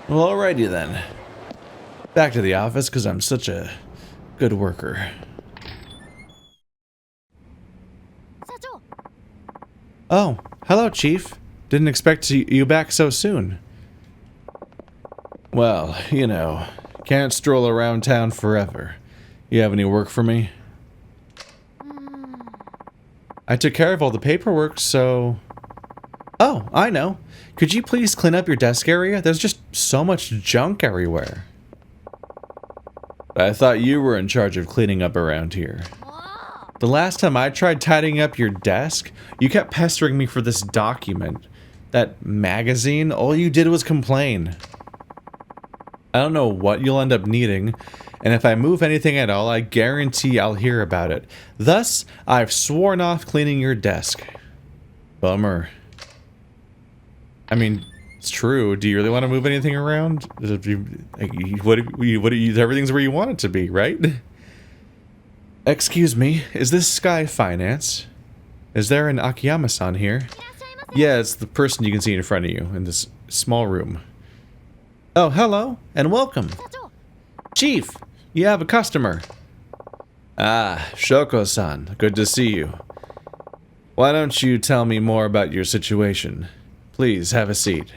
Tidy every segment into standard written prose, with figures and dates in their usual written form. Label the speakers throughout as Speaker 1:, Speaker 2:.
Speaker 1: Well, alrighty then. Back to the office, because I'm such a good worker. Oh, hello, Chief. Didn't expect you back so soon. Well, you know, can't stroll around town forever. You have any work for me? I took care of all the paperwork, so... Oh, I know. Could you please clean up your desk area? There's just so much junk everywhere. I thought you were in charge of cleaning up around here. The last time I tried tidying up your desk, you kept pestering me for this document. That magazine, all you did was complain. I don't know what you'll end up needing, and if I move anything at all, I guarantee I'll hear about it. Thus, I've sworn off cleaning your desk. Bummer. I mean, it's true. Do you really want to move anything around? Everything's where you want it to be, right? Excuse me, is this Sky Finance? Is there an Akiyama-san here? Yeah, it's the person you can see in front of you in this small room. Oh, hello, and welcome. Chief, you have a customer. Ah, Shoko-san, good to see you. Why don't you tell me more about your situation? Please, have a seat.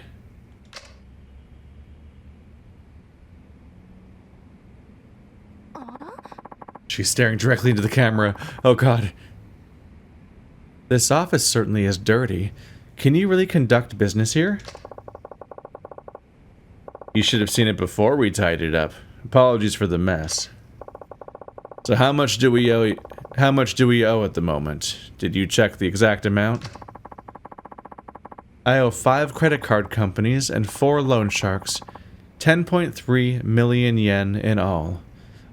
Speaker 1: She's staring directly into the camera. Oh god. This office certainly is dirty. Can you really conduct business here? You should have seen it before we tidied it up. Apologies for the mess. So how much do we owe at the moment? Did you check the exact amount? I owe 5 credit card companies and 4 loan sharks. 10.3 million yen in all.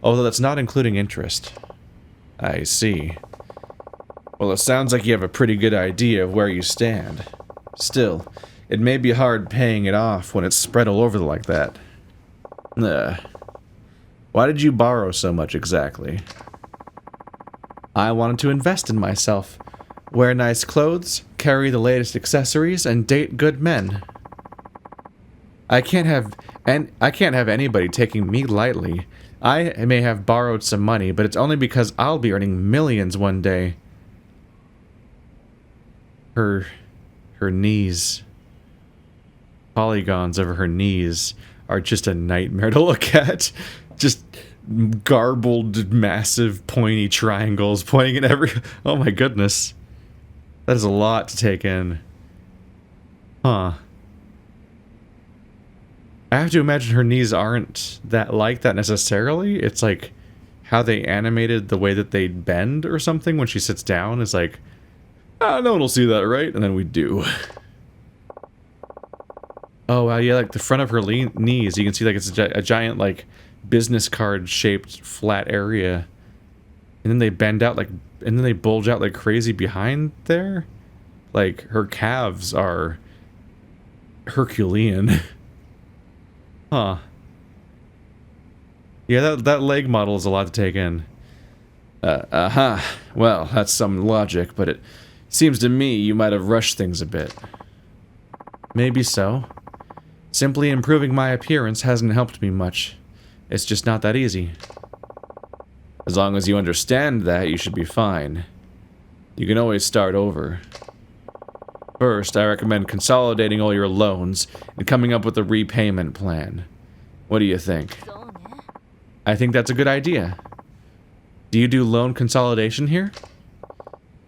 Speaker 1: Although that's not including interest. I see. Well, it sounds like you have a pretty good idea of where you stand. Still, it may be hard paying it off when it's spread all over like that. Why did you borrow so much exactly? I wanted to invest in myself. Wear nice clothes, carry the latest accessories, and date good men. I can't have anybody taking me lightly. I may have borrowed some money, but it's only because I'll be earning millions one day. Her knees. Polygons over her knees are just a nightmare to look at. Just garbled, massive, pointy triangles pointing in every... Oh my goodness. That is a lot to take in. Huh. I have to imagine her knees aren't like that necessarily. It's like how they animated the way that they bend or something when she sits down is like, ah, no one will see that, right? And then we do. Oh, wow, yeah, like the front of her knees, you can see like it's a giant, like, business card shaped flat area. And then they bend out like, and then they bulge out like crazy behind there. Like, her calves are Herculean. Huh. Yeah, that leg model is a lot to take in. Well, that's some logic, but it seems to me you might have rushed things a bit. Maybe so. Simply improving my appearance hasn't helped me much. It's just not that easy. As long as you understand that, you should be fine. You can always start over. First, I recommend consolidating all your loans and coming up with a repayment plan. What do you think? I think that's a good idea. Do you do loan consolidation here?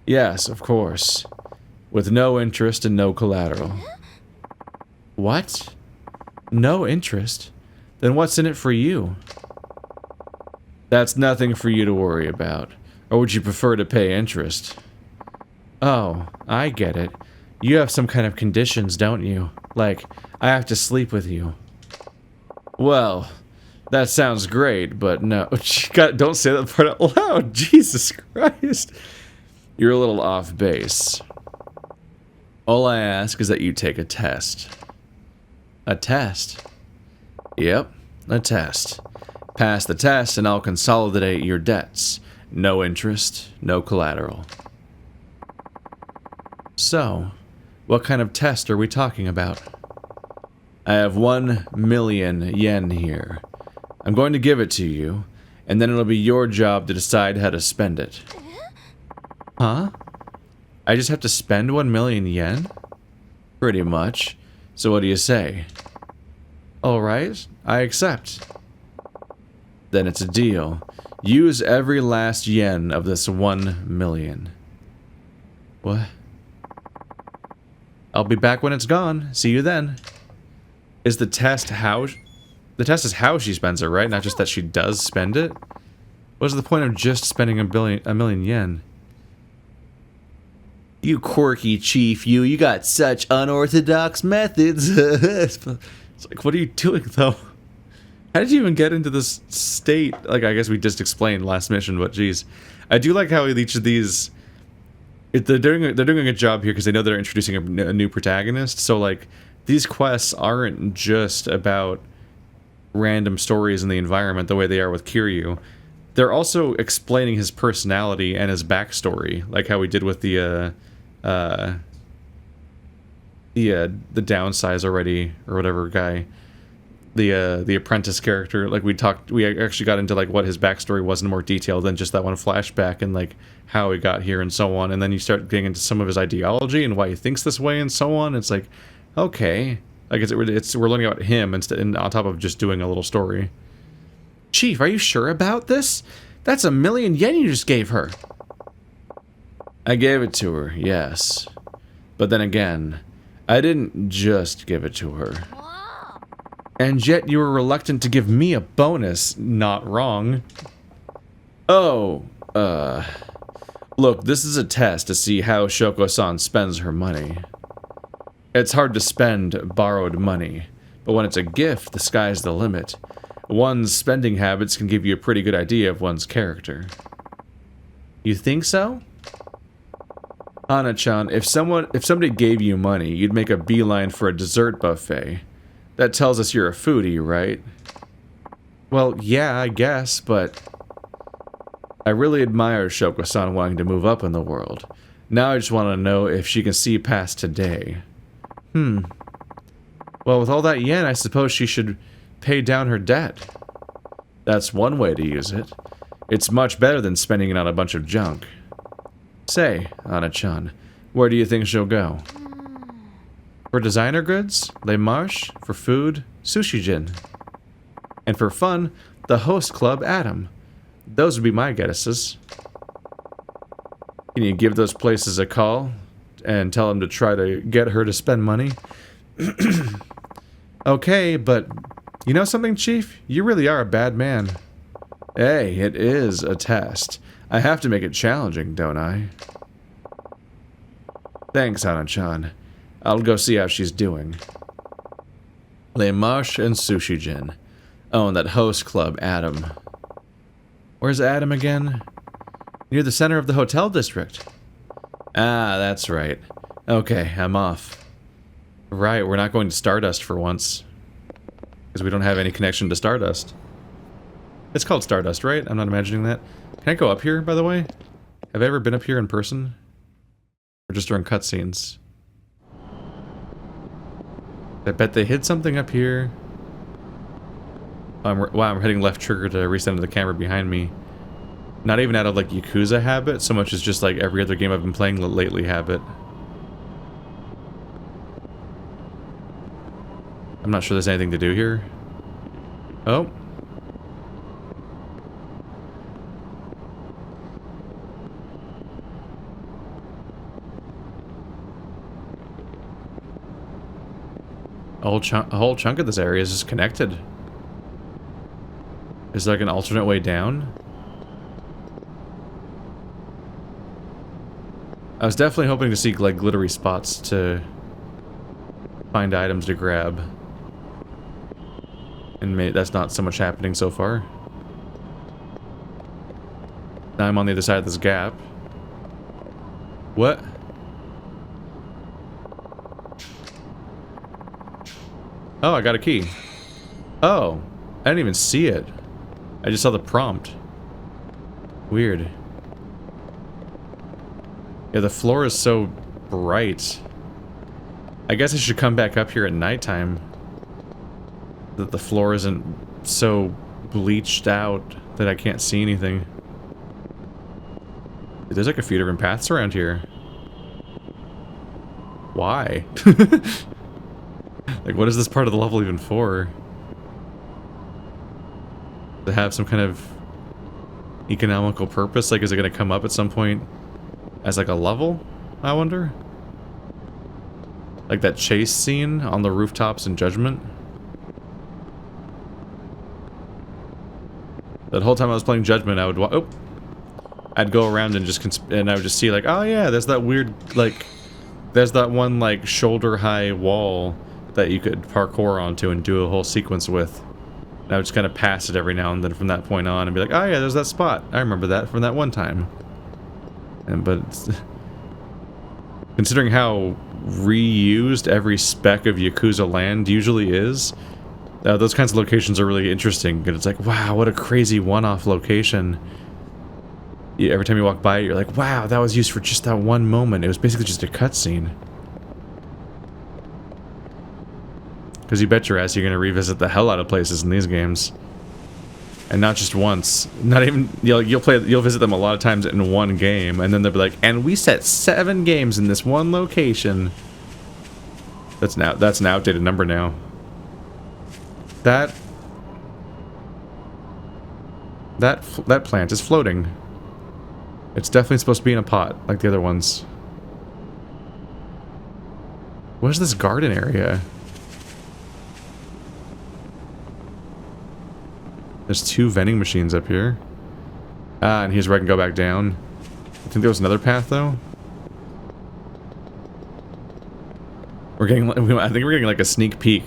Speaker 1: Yes, of course. With no interest and no collateral. What? No interest? Then what's in it for you? That's nothing for you to worry about. Or would you prefer to pay interest? Oh, I get it. You have some kind of conditions, don't you? Like, I have to sleep with you. Well, that sounds great, but no. Don't say that part out loud. Jesus Christ. You're a little off base. All I ask is that you take a test. A test? Yep, a test. Pass the test and I'll consolidate your debts. No interest, no collateral. So, what kind of test are we talking about? I have 1 million yen here. I'm going to give it to you, and then it'll be your job to decide how to spend it. Huh? I just have to spend 1 million yen? Pretty much. So what do you say? Alright, I accept. Then it's a deal. Use every last yen of this 1 million. What? I'll be back when it's gone. See you then. Is the test how... The test is how she spends it, right? Not just that she does spend it? What's the point of just spending a million yen? You quirky chief, you got such unorthodox methods. It's like, what are you doing, though? How did you even get into this state? Like, I guess we just explained last mission, but geez. I do like how each of these... They're doing a good job here because they know they're introducing a new protagonist. So, like, these quests aren't just about random stories in the environment the way they are with Kiryu. They're also explaining his personality and his backstory, like how we did with the downsize already or whatever guy, the apprentice character. Like we actually got into like what his backstory was in more detail than just that one flashback and like how he got here and so on. And then you start getting into some of his ideology and why he thinks this way and so on. It's like, okay, like we're learning about him instead, and on top of just doing a little story. Chief, are you sure about this? That's 1 million yen you just gave her. I gave it to her, yes. But then again, I didn't just give it to her. And yet you were reluctant to give me a bonus. Not wrong. Oh, look, this is a test to see how Shoko-san spends her money. It's hard to spend borrowed money, but when it's a gift, the sky's the limit. One's spending habits can give you a pretty good idea of one's character. You think so? Hana-chan, if somebody gave you money, you'd make a beeline for a dessert buffet. That tells us you're a foodie, right? Well, yeah, I guess, but... I really admire Shoko-san wanting to move up in the world. Now I just want to know if she can see past today. Well, with all that yen, I suppose she should pay down her debt. That's one way to use it. It's much better than spending it on a bunch of junk. Say, Ana-chan, where do you think she'll go? For designer goods, Les Marches, for food, Sushijin. And for fun, the host club Adam. Those would be my guesses. Can you give those places a call and tell them to try to get her to spend money? Okay, but you know something, Chief? You really are a bad man. Hey, it is a test. I have to make it challenging, don't I? Thanks, Ana-chan. I'll go see how she's doing. Les Marches and Sushijin. Oh, and that host club, Adam. Where's Adam again? Near the center of the hotel district. Ah, that's right. Okay, I'm off. Right, we're not going to Stardust for once. Because we don't have any connection to Stardust. It's called Stardust, right? I'm not imagining that. Can I go up here, by the way? Have I ever been up here in person? Or just during cutscenes? I bet they hid something up here. Wow, I'm hitting left trigger to recenter the camera behind me. Not even out of, like, Yakuza habit, so much as just, like, every other game I've been playing lately habit. I'm not sure there's anything to do here. Oh. A whole chunk of this area is just connected. Is there like an alternate way down? I was definitely hoping to see like glittery spots to find items to grab. And that's not so much happening so far. Now I'm on the other side of this gap. What? Oh, I got a key. Oh, I didn't even see it. I just saw the prompt. Weird. Yeah, the floor is so bright. I guess I should come back up here at nighttime. that the floor isn't so bleached out that I can't see anything. There's like a few different paths around here. Why? Like, what is this part of the level even for? To have some kind of economical purpose? Like, is it going to come up at some point as like a level, I wonder? Like that chase scene on the rooftops in Judgment? That whole time I was playing Judgment, I would I'd go around and I would just see like, oh yeah, there's that weird, like, there's that one like shoulder high wall that you could parkour onto and do a whole sequence with. And I would just kind of pass it every now and then from that point on and be like, oh yeah, there's that spot. I remember that from that one time. But considering how reused every speck of Yakuza land usually is, those kinds of locations are really interesting. And it's like, wow, what a crazy one-off location. Every time you walk by it, you're like, wow, that was used for just that one moment. It was basically just a cutscene. Because you bet your ass you're going to revisit the hell out of places in these games. And not just once. Not even, you'll visit them a lot of times in one game, and then they'll be like, and we set 7 games in this one location. That's an outdated number now. That plant is floating. It's definitely supposed to be in a pot, like the other ones. What is this garden area? There's 2 vending machines up here. Ah, and here's where I can go back down. I think there was another path, though. I think we're getting like a sneak peek.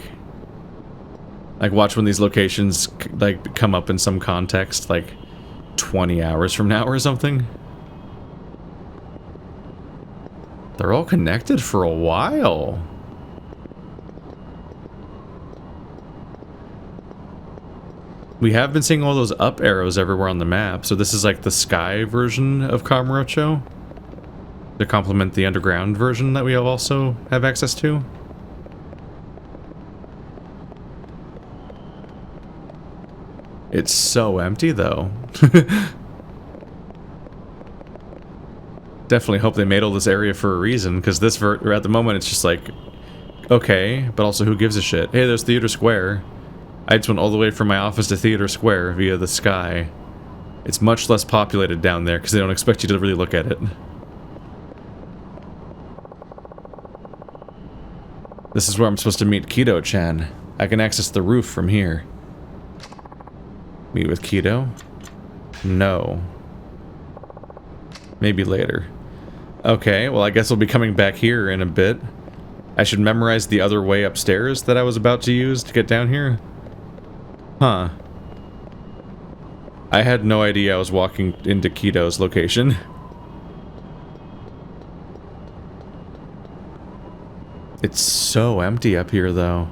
Speaker 1: Like, watch when these locations like come up in some context, like 20 hours from now or something. They're all connected for a while. We have been seeing all those up arrows everywhere on the map, so this is like the sky version of Kamurocho to complement the underground version that we also have access to. It's so empty, though. Definitely hope they made all this area for a reason, because this at the moment it's just like, okay, but also who gives a shit? Hey, there's Theater Square. I just went all the way from my office to Theater Square via the sky. It's much less populated down there because they don't expect you to really look at it. This is where I'm supposed to meet Kido-chan. I can access the roof from here. Meet with Kido? No. Maybe later. Okay, well I guess we'll be coming back here in a bit. I should memorize the other way upstairs that I was about to use to get down here. Huh. I had no idea I was walking into Kido's location. It's so empty up here, though.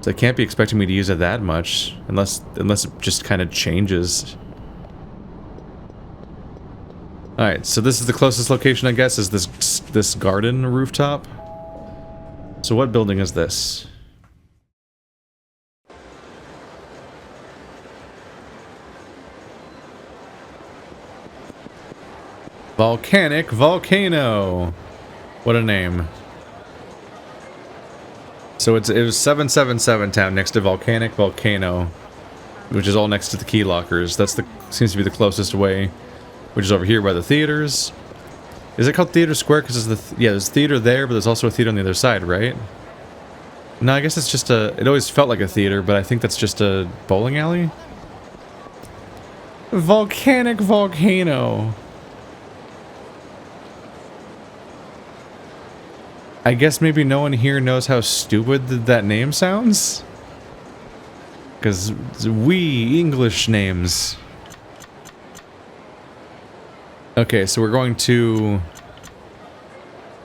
Speaker 1: So they can't be expecting me to use it that much, unless it just kind of changes. Alright, so this is the closest location, I guess, is this garden rooftop. So what building is this? Volcanic Volcano. What a name. So it was 777 town next to Volcanic Volcano, which is all next to the key lockers. Seems to be the closest way, which is over here by the theaters. Is it called Theater Square? Because there's a theater there, but there's also a theater on the other side, right? No, I guess it's just it always felt like a theater, but I think that's just a bowling alley. Volcanic Volcano. I guess maybe no one here knows how stupid that name sounds? Because we English names. Okay, so we're going to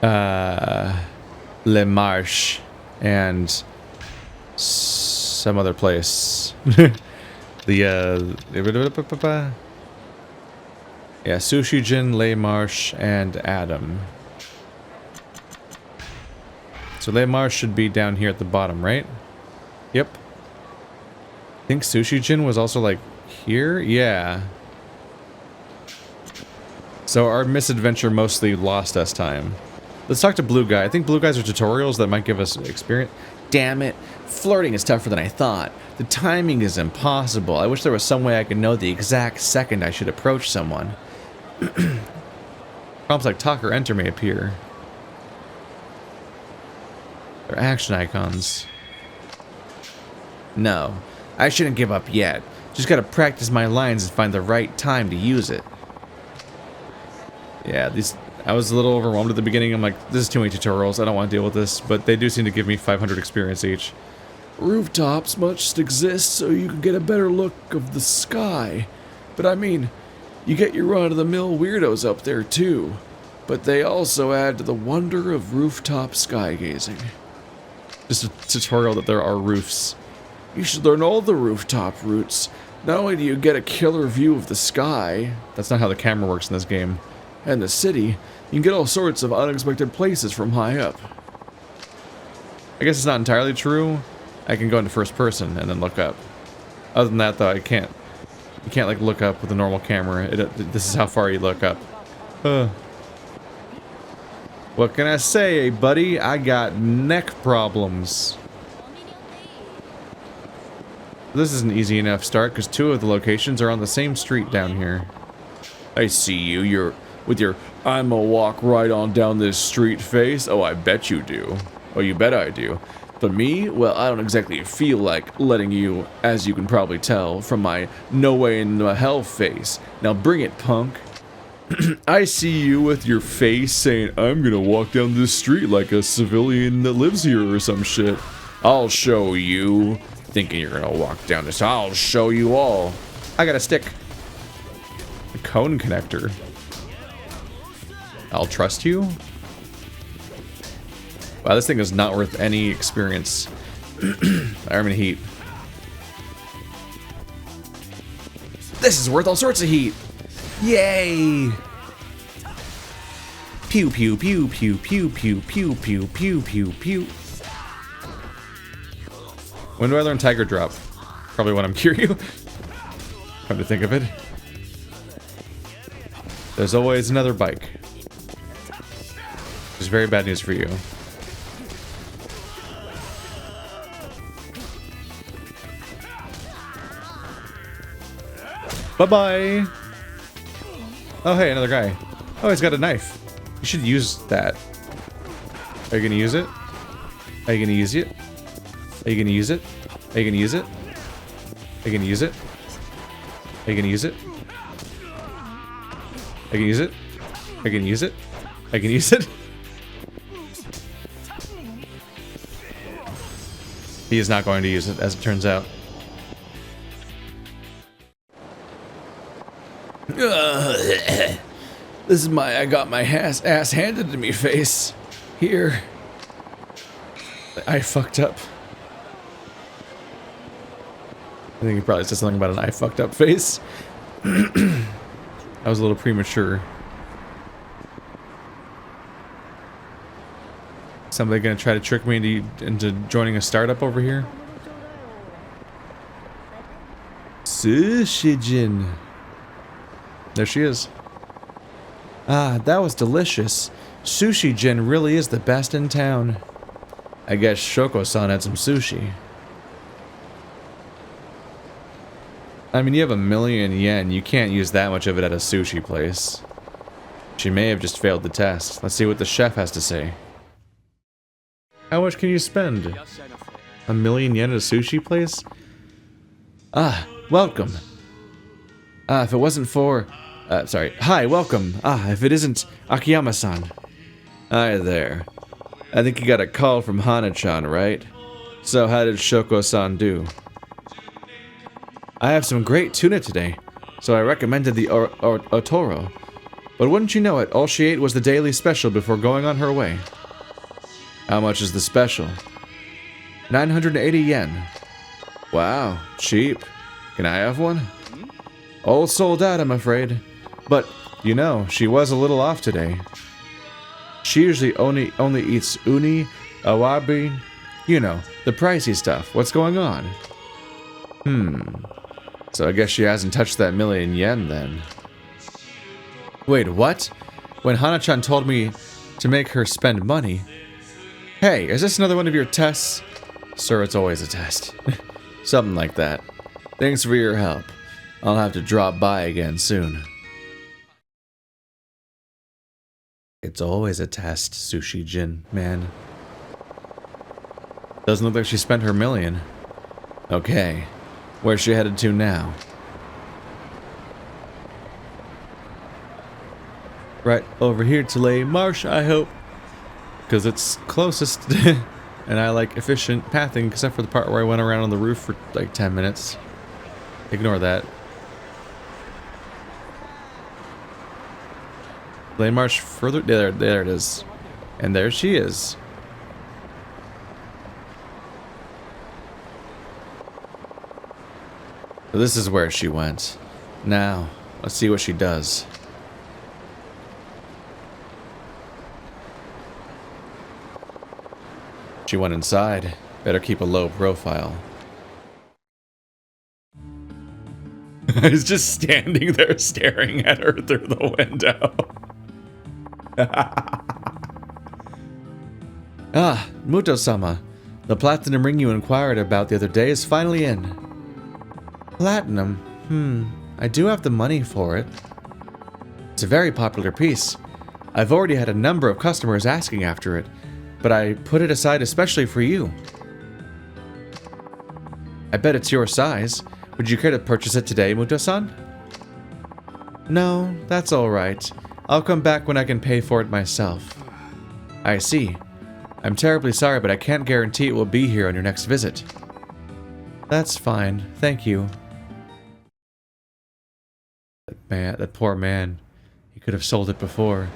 Speaker 1: Le Marche and some other place. Yeah, Sushijin, Le Marche, and Adam. So Le Marche should be down here at the bottom, right? Yep. I think Sushi-jin was also, like, here? Yeah. So our misadventure mostly lost us time. Let's talk to Blue Guy. I think Blue Guys are tutorials that might give us experience. Damn it. Flirting is tougher than I thought. The timing is impossible. I wish there was some way I could know the exact second I should approach someone. Prompts like talk or enter may appear. They're action icons. No, I shouldn't give up yet. Just gotta practice my lines and find the right time to use it. Yeah, I was a little overwhelmed at the beginning. I'm like, this is too many tutorials. I don't want to deal with this. But they do seem to give me 500 experience each. Rooftops must exist so you can get a better look of the sky. But I mean, you get your run-of-the-mill weirdos up there too. But they also add to the wonder of rooftop sky gazing. Just a tutorial that there are roofs. You should learn all the rooftop routes. Not only do you get a killer view of the sky, that's not how the camera works in this game, and the city, you can get all sorts of unexpected places from high up. I guess it's not entirely true. I can go into first person and then look up. Other than that, though, I can't. You can't like look up with a normal camera. This is how far you look up. What can I say, buddy? I got neck problems. This is an easy enough start because 2 of the locations are on the same street down here. I see you. You're with your "I'ma walk right on down this street" face. Oh, I bet you do. Oh, you bet I do. But me? Well, I don't exactly feel like letting you, as you can probably tell from my "no way in the hell" face. Now bring it, punk. I see you with your face saying, "I'm gonna walk down this street like a civilian that lives here" or some shit. I'll show you. Thinking you're gonna walk down this. I'll show you all. I got a stick. A cone connector. I'll trust you? Wow, this thing is not worth any experience. I'm in heat. This is worth all sorts of heat. Yay! Pew pew pew pew pew pew pew pew pew pew pew. When do I learn Tiger Drop? Probably when I'm Kiryu. Come to think of it. There's always another bike. Which is very bad news for you. Bye-bye! Oh, hey, another guy. Oh, he's got a knife. You should use that. Are you gonna use it? Are you gonna use it? Are you gonna use it? Are you gonna use it? Are you gonna use it? Are you gonna use it? Are you gonna use it? Are you gonna use it? Are you gonna use it? He is not going to use it, as it turns out. This is my "I got my ass handed to me" face. Here. I fucked up. I think he probably said something about an "I fucked up" face. I was a little premature. Somebody gonna try to trick me into joining a startup over here? Sushi-jin. There she is. Ah, that was delicious. Sushi-jin really is the best in town. I guess Shoko-san had some sushi. I mean, you have 1,000,000 yen. You can't use that much of it at a sushi place. She may have just failed the test. Let's see what the chef has to say. How much can you spend? 1,000,000 yen at a sushi place? Ah, welcome. If it wasn't for... sorry. Hi, welcome. If it isn't Akiyama-san. Hi there. I think you got a call from Hana-chan, right? So how did Shoko-san do? I have some great tuna today, so I recommended the Otoro. But wouldn't you know it, all she ate was the daily special before going on her way. How much is the special? 980 yen. Wow, cheap. Can I have one? All sold out, I'm afraid. But, you know, she was a little off today. She usually only eats uni, awabi, You know, the pricey stuff. What's going on? So I guess she hasn't touched that million yen then. Wait, what? When Hana-chan told me to make her spend money... Hey, is this another one of your tests? Sir, it's always a test. Something like that. Thanks for your help. I'll have to drop by again soon. It's always a test, Sushi Jin, man. Doesn't look like she spent her million. Okay, where's she headed to now? Right over here to Lay Marsh, I hope. Because it's closest. And I like efficient pathing, except for the part where I went around on the roof for like 10 minutes. Ignore that. Lay Marsh further. There it is. And there she is. So this is where she went. Now, let's see what she does. She went inside. Better keep a low profile. He's just standing there staring at her through the window. Ah, Muto-sama. The platinum ring you inquired about the other day is finally in. Platinum? I do have the money for it. It's a very popular piece. I've already had a number of customers asking after it, but I put it aside especially for you. I bet it's your size. Would you care to purchase it today, Muto-san? No, that's alright. I'll come back when I can pay for it myself. I see. I'm terribly sorry, but I can't guarantee it will be here on your next visit. That's fine. Thank you. That poor man. He could have sold it before.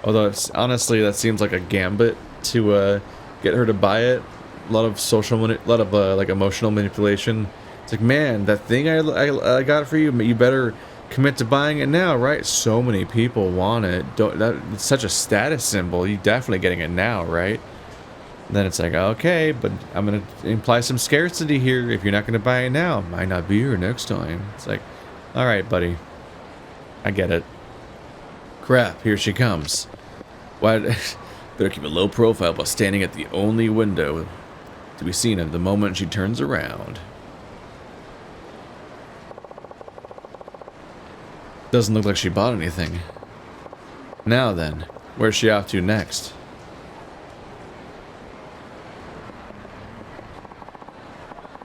Speaker 1: Although, honestly, that seems like a gambit to get her to buy it. A lot of like emotional manipulation. It's like, man, that thing I got for you, you better commit to buying it now, right? So many people want it. It's such a status symbol. You're definitely getting it now, right? And then it's like, okay, but I'm gonna imply some scarcity here. If you're not gonna buy it now, it might not be here next time. It's like, all right, buddy, I get it. Crap, here she comes. Why? Better keep a low profile while standing at the only window to be seen at the moment she turns around. Doesn't look like she bought anything. Now then, where's she off to next?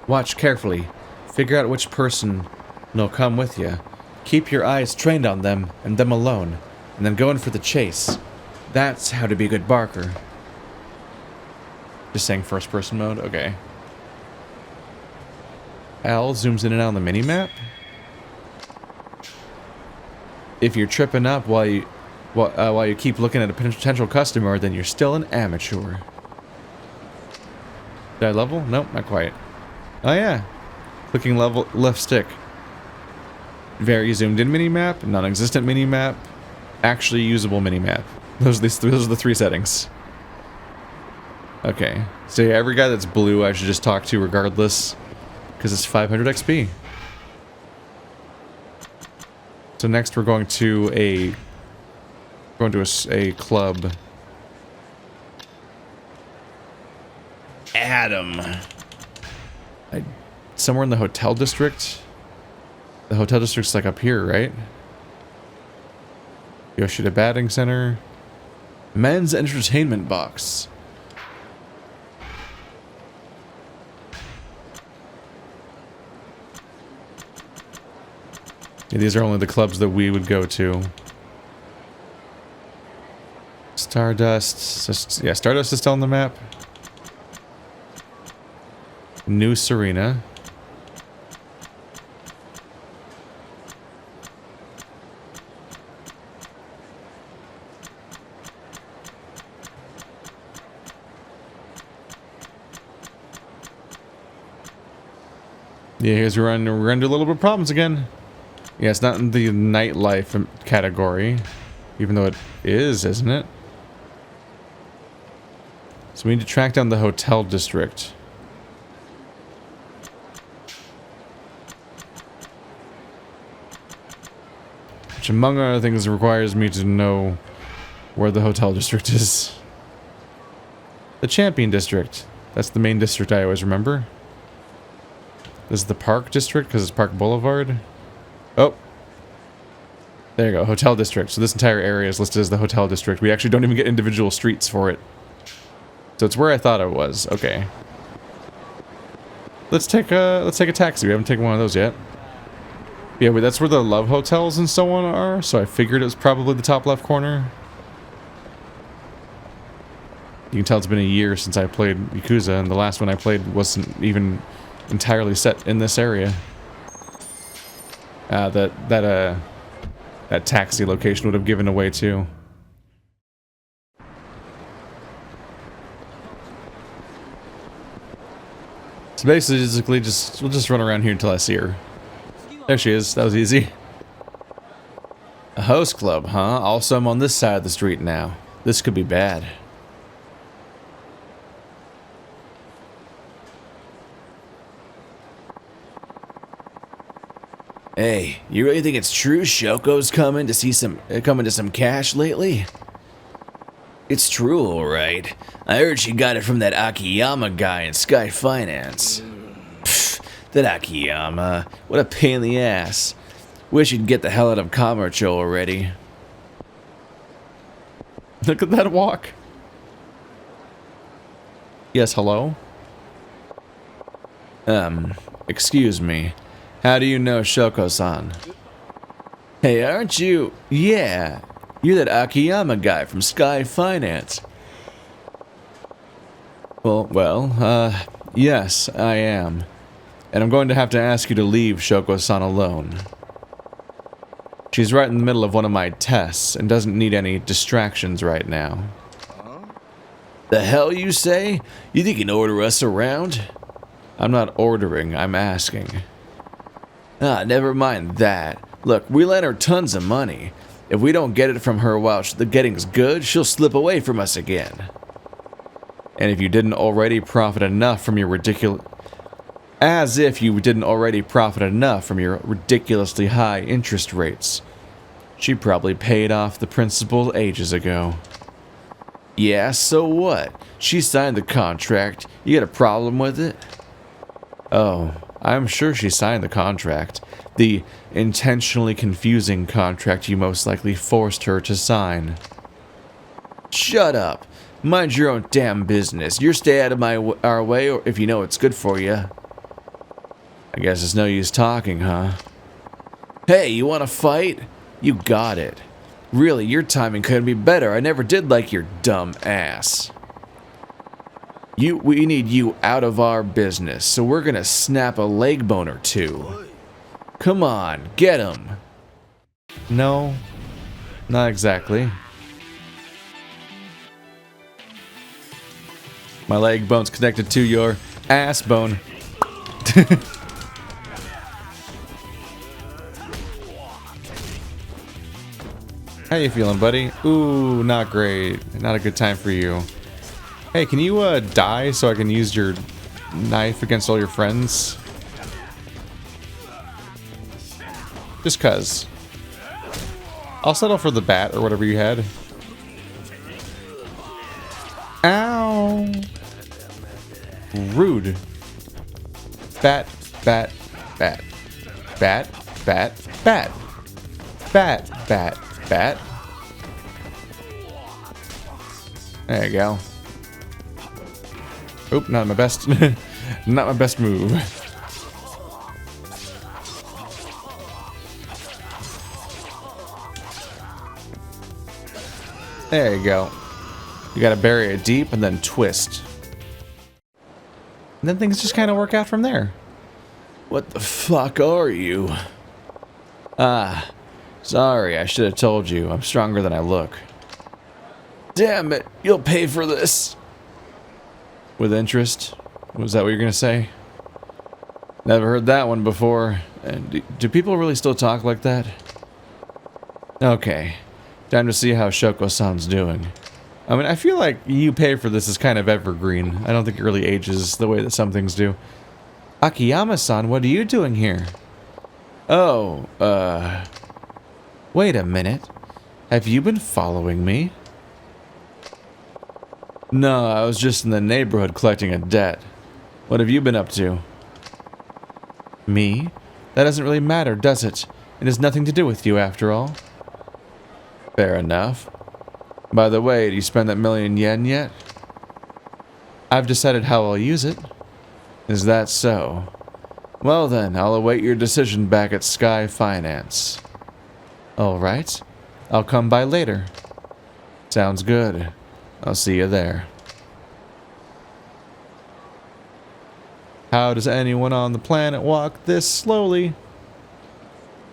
Speaker 1: Watch carefully. Figure out which person will come with you. Keep your eyes trained on them and them alone, and then go in for the chase. That's how to be a good barker. Just saying first person mode? Okay. Al zooms in and out on the mini-map. If you're tripping up while you keep looking at a potential customer, then you're still an amateur. Did I level? Nope, not quite. Oh yeah. Clicking level left stick. Very zoomed in mini-map, non-existent mini-map, actually usable mini-map. Those are the three settings. Okay. So yeah, every guy that's blue I should just talk to regardless, because it's 500 XP. So next we're going to a club. Adam. Somewhere in the hotel district. The hotel district's like up here, right? Yoshida Batting Center. Men's entertainment box. Yeah, these are only the clubs that we would go to. Stardust. So, yeah, Stardust is still on the map. New Serena. Yeah, here's we're into a little bit of problems again. Yeah, it's not in the nightlife category, even though it is, isn't it? So we need to track down the hotel district. Which, among other things, requires me to know where the hotel district is. The Champion District. That's the main district I always remember. This is the Park District, because it's Park Boulevard. Oh. There you go, Hotel District. So this entire area is listed as the Hotel District. We actually don't even get individual streets for it. So it's where I thought it was. Okay. Let's take a taxi. We haven't taken one of those yet. Yeah, but that's where the Love Hotels and so on are, so I figured it was probably the top left corner. You can tell it's been a year since I played Yakuza, and the last one I played wasn't even entirely set in this area. That taxi location would have given away too. So basically, we'll just run around here until I see her. There she is. That was easy. A host club, huh? Also, I'm on this side of the street now. This could be bad. Hey, you really think it's true Shoko's coming to some cash lately? It's true, alright. I heard she got it from that Akiyama guy in Sky Finance. Pfft, that Akiyama. What a pain in the ass. Wish he'd get the hell out of Kamurocho already. Look at that walk. Yes, hello? Excuse me. How do you know Shoko-san? Hey, aren't you? Yeah, you're that Akiyama guy from Sky Finance. Well, yes, I am. And I'm going to have to ask you to leave Shoko-san alone. She's right in the middle of one of my tests and doesn't need any distractions right now. The hell you say? You think you can order us around? I'm not ordering, I'm asking. Ah, never mind that. Look, we lent her tons of money. If we don't get it from her while the getting's good, she'll slip away from us again. And if you didn't already profit enough from your As if you didn't already profit enough from your ridiculously high interest rates. She probably paid off the principal ages ago. Yeah, so what? She signed the contract. You got a problem with it? Oh, I'm sure she signed the contract. The intentionally confusing contract you most likely forced her to sign. Shut up. Mind your own damn business. You're stay out of our way or if you know it's good for you. I guess it's no use talking, huh? Hey, you want to fight? You got it. Really, your timing couldn't be better. I never did like your dumb ass. We need you out of our business, so we're gonna snap a leg bone or two. Come on, get him. No, not exactly. My leg bone's connected to your ass bone. How you feeling, buddy? Ooh, not great. Not a good time for you. Hey, can you die so I can use your knife against all your friends? Just cuz. I'll settle for the bat or whatever you had. Ow! Rude. Bat, bat, bat. Bat, bat, bat. Bat, bat, bat. There you go. Oop, not my best not my best move. There you go. You gotta bury it deep and then twist. And then things just kind of work out from there. What the fuck are you? Ah, sorry, I should have told you. I'm stronger than I look. Damn it, you'll pay for this. With interest? Was that what you're gonna say? Never heard that one before. And do people really still talk like that? Okay, time to see how Shoko-san's doing. I mean, I feel like you pay for this is kind of evergreen. I don't think it really ages the way that some things do. Akiyama-san, what are you doing here? Oh, wait a minute. Have you been following me? No, I was just in the neighborhood collecting a debt. What have you been up to? Me? That doesn't really matter, does it? It has nothing to do with you, after all. Fair enough. By the way, do you spend that $1,000,000 yet? I've decided how I'll use it. Is that so? Well then, I'll await your decision back at Sky Finance. Alright. I'll come by later. Sounds good. I'll see you there. How does anyone on the planet walk this slowly?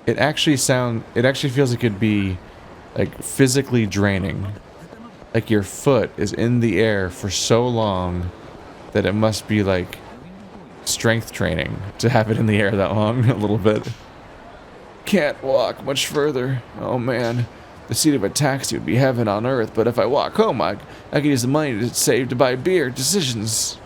Speaker 1: It actually feels like it'd be like physically draining. Like your foot is in the air for so long that it must be like strength training to have it in the air that long, a little bit. Can't walk much further. Oh man, the seat of a taxi would be heaven on earth, but if I walk home, I can use the money to save to buy beer. Decisions.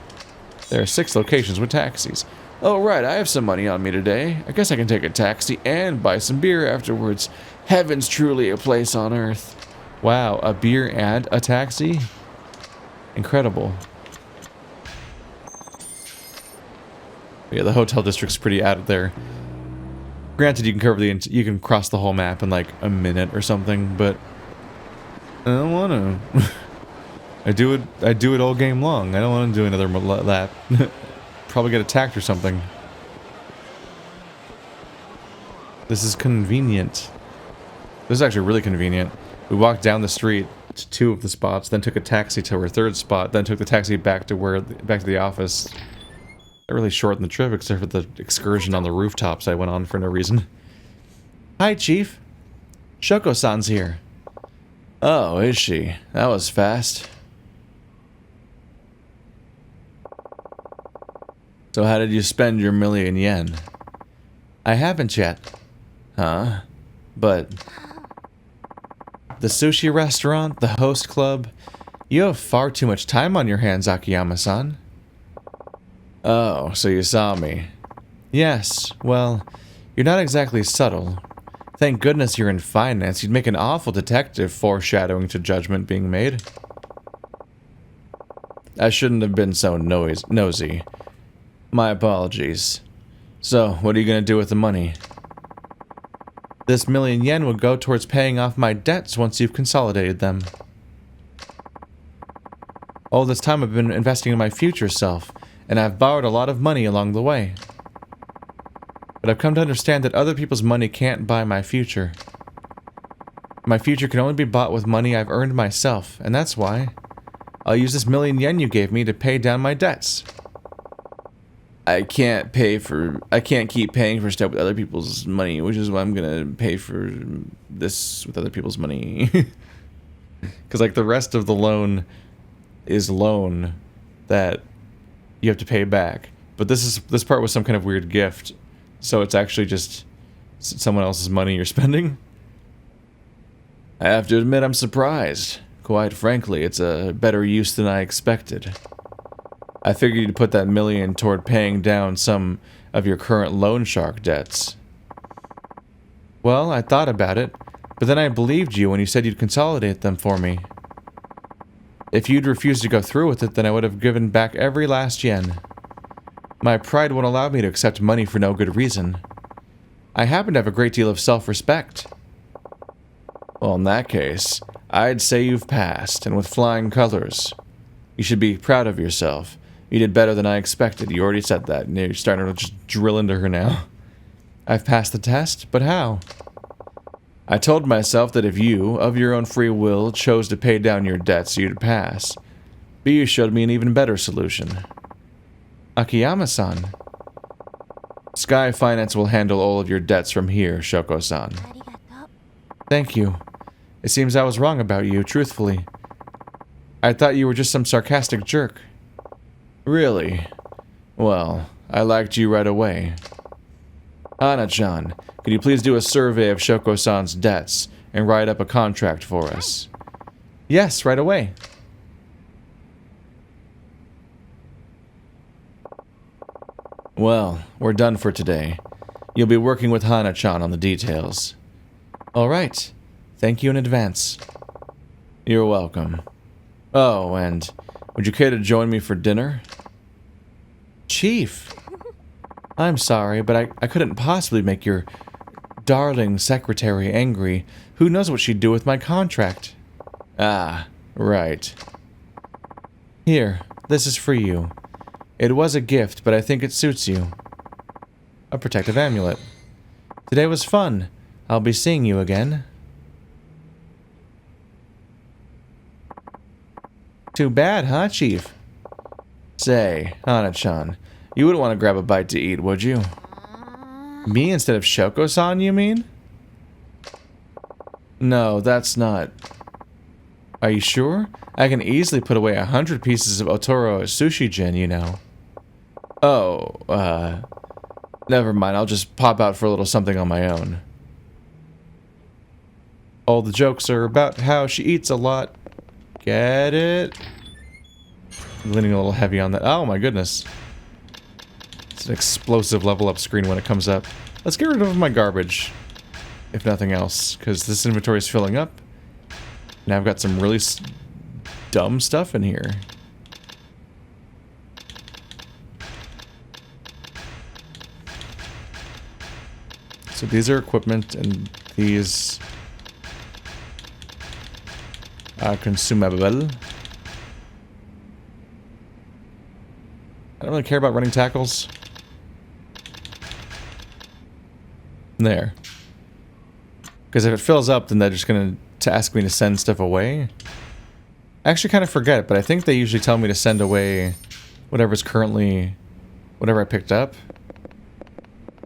Speaker 1: There are 6 locations with taxis. Oh right, I have some money on me today. I guess I can take a taxi and buy some beer afterwards. Heaven's truly a place on earth. Wow, a beer and a taxi? Incredible. Yeah, the hotel district's pretty out there. Granted, you can cross the whole map in like a minute or something, but I don't want to. I do it all game long. I don't want to do another lap. Probably get attacked or something. This is convenient. This is actually really convenient. We walked down the street to 2 of the spots, then took a taxi to our 3rd spot, then took the taxi back to the office. That really shortened the trip, except for the excursion on the rooftops I went on for no reason. Hi, Chief. Shoko-san's here. Oh, is she? That was fast. So how did you spend your $1,000,000? I haven't yet. Huh? But the sushi restaurant, the host club, you have far too much time on your hands, Akiyama-san. Oh, so you saw me. Yes, well, you're not exactly subtle. Thank goodness you're in finance. You'd make an awful detective, foreshadowing to judgment being made. I shouldn't have been so nosy. My apologies. So, what are you going to do with the money? This $1,000,000 will go towards paying off my debts once you've consolidated them. All this time I've been investing in my future self, and I've borrowed a lot of money along the way. But I've come to understand that other people's money can't buy my future. My future can only be bought with money I've earned myself, and that's why I'll use this $1,000,000 you gave me to pay down my debts. I can't keep paying for stuff with other people's money, which is why I'm gonna pay for this with other people's money. Because like the rest of the loan is loan that you have to pay back, but this part was some kind of weird gift, so it's actually just someone else's money you're spending. I have to admit I'm surprised. Quite frankly, it's a better use than I expected. I figured you'd put that $1,000,000 toward paying down some of your current loan shark debts. Well, I thought about it, but then I believed you when you said you'd consolidate them for me. If you'd refused to go through with it, then I would have given back every last yen. My pride won't allow me to accept money for no good reason. I happen to have a great deal of self-respect. Well, in that case, I'd say you've passed, and with flying colors. You should be proud of yourself. You did better than I expected. You already said that, and you're starting to just drill into her now. I've passed the test, but how? I told myself that if you, of your own free will, chose to pay down your debts, you'd pass. But you showed me an even better solution. Akiyama-san. Sky Finance will handle all of your debts from here, Shoko-san. Thank you. It seems I was wrong about you, truthfully. I thought you were just some sarcastic jerk. Really? Well, I liked you right away. Ana-chan, could you please do a survey of Shoko-san's debts and write up a contract for us? Yes, right away. Well, we're done for today. You'll be working with Hana-chan on the details. Alright. Thank you in advance. You're welcome. Oh, and would you care to join me for dinner? Chief! I'm sorry, but I couldn't possibly make your darling secretary angry. Who knows what she'd do with my contract? Ah, right. Here, this is for you. It was a gift, but I think it suits you. A protective amulet. Today was fun. I'll be seeing you again. Too bad, huh, Chief? Say, Hana-chan, you wouldn't want to grab a bite to eat, would you? Me instead of Shoko-san, you mean? No, that's not... Are you sure? I can easily put away 100 pieces of Otoro sushi-jin, you know. Oh, never mind, I'll just pop out for a little something on my own. All the jokes are about how she eats a lot. Get it? I'm leaning a little heavy on that. Oh my goodness. It's an explosive level up screen when it comes up. Let's get rid of my garbage. If nothing else, because this inventory is filling up. Now I've got some really dumb stuff in here. So these are equipment and these are consumable. I don't really care about running tackles. There. Because if it fills up, then they're just going to ask me to send stuff away. I actually kind of forget, but I think they usually tell me to send away whatever's currently... whatever I picked up.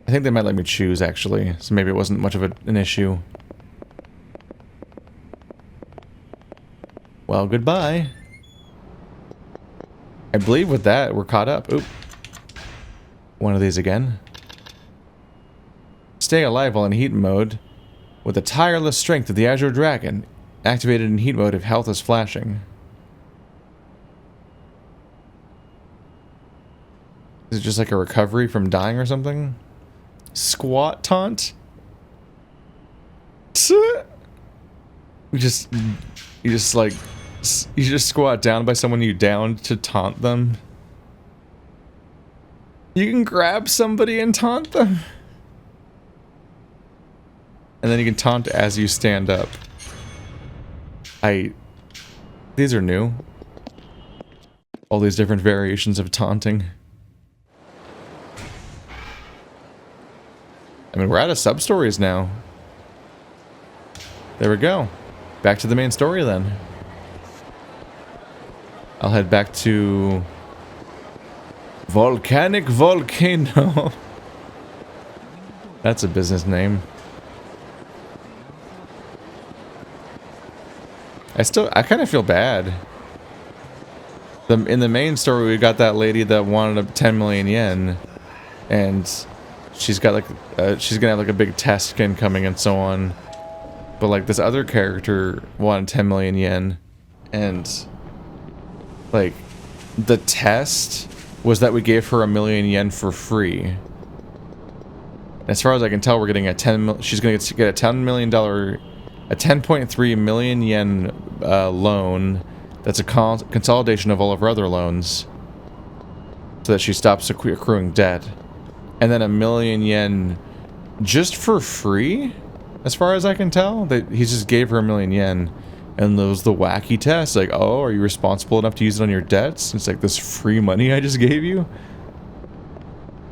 Speaker 1: I think they might let me choose, actually. So maybe it wasn't much of an issue. Well, goodbye. I believe with that, we're caught up. Oop. One of these again. Stay alive while in heat mode. With the tireless strength of the Azure Dragon. Activated in heat mode if health is flashing. Is it just like a recovery from dying or something? Squat taunt? You just squat down by someone you downed to taunt them. You can grab somebody and taunt them. And then you can taunt as you stand up. These are new. All these different variations of taunting. I mean, we're out of sub-stories now. There we go. Back to the main story then. I'll head back to... Volcanic Volcano. That's a business name. I kind of feel bad. In the main story, we got that lady that wanted 10 million yen. And she's got like, she's gonna have like a big test skin coming and so on. But like this other character wanted 10 million yen. And like, the test was that we gave her 1 million yen for free. As far as I can tell, we're getting she's gonna get a $10 million, a 10.3 million yen loan. That's a consolidation of all of her other loans, so that she stops accruing debt. And then 1 million yen just for free, as far as I can tell. He just gave her 1 million yen. And those the wacky tests, like, oh, are you responsible enough to use it on your debts? It's like this free money I just gave you.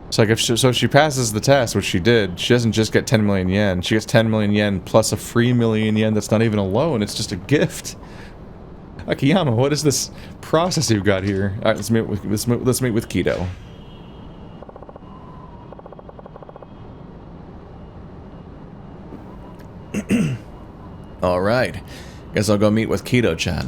Speaker 1: So like, if she passes the test, which she did, she doesn't just get 10 million yen. She gets 10 million yen plus a free million yen that's not even a loan. It's just a gift. Akiyama, what is this process you've got here? All right, let's meet with Keto. All right. Guess I'll go meet with Keto-chan.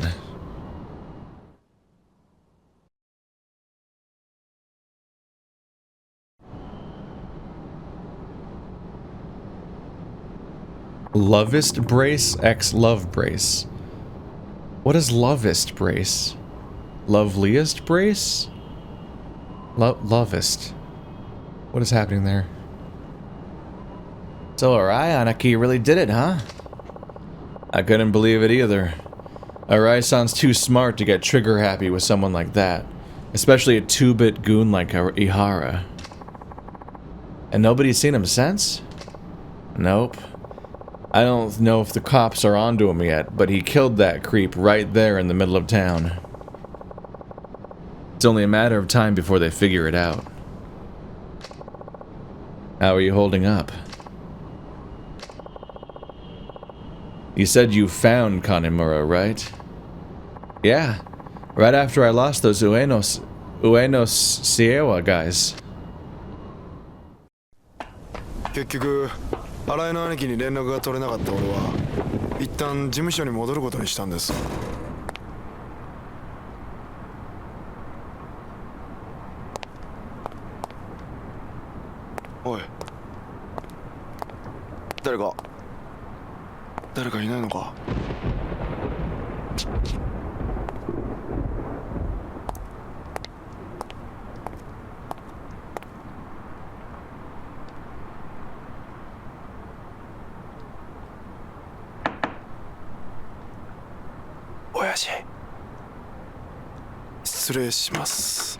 Speaker 1: Lovest brace x love brace. What is lovest brace? Loveliest brace? Lovest. What is happening there? So Arai Anaki really did it, huh? I couldn't believe it either. Arai sounds too smart to get trigger happy with someone like that. Especially a 2-bit goon like Ihara. And nobody's seen him since? Nope. I don't know if the cops are onto him yet, but he killed that creep right there in the middle of town. It's only a matter of time before they figure it out. How are you holding up? You said you found Kanemura, right? Yeah, right after I lost those Uenos Siewa guys.
Speaker 2: 結局、新井の兄貴に連絡が取れなかった俺は、一旦事務所に戻ることにしたんです。おい、誰かいないのか？親父、失礼します。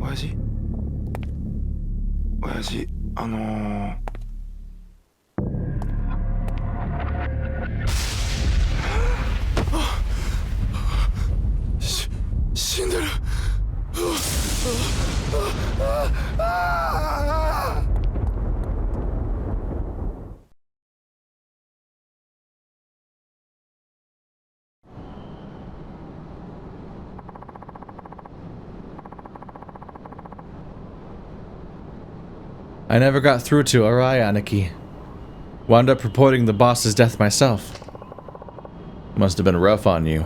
Speaker 2: 親父、死んでる。
Speaker 1: I never got through to Arai Aniki. Wound up reporting the boss's death myself. Must have been rough on you.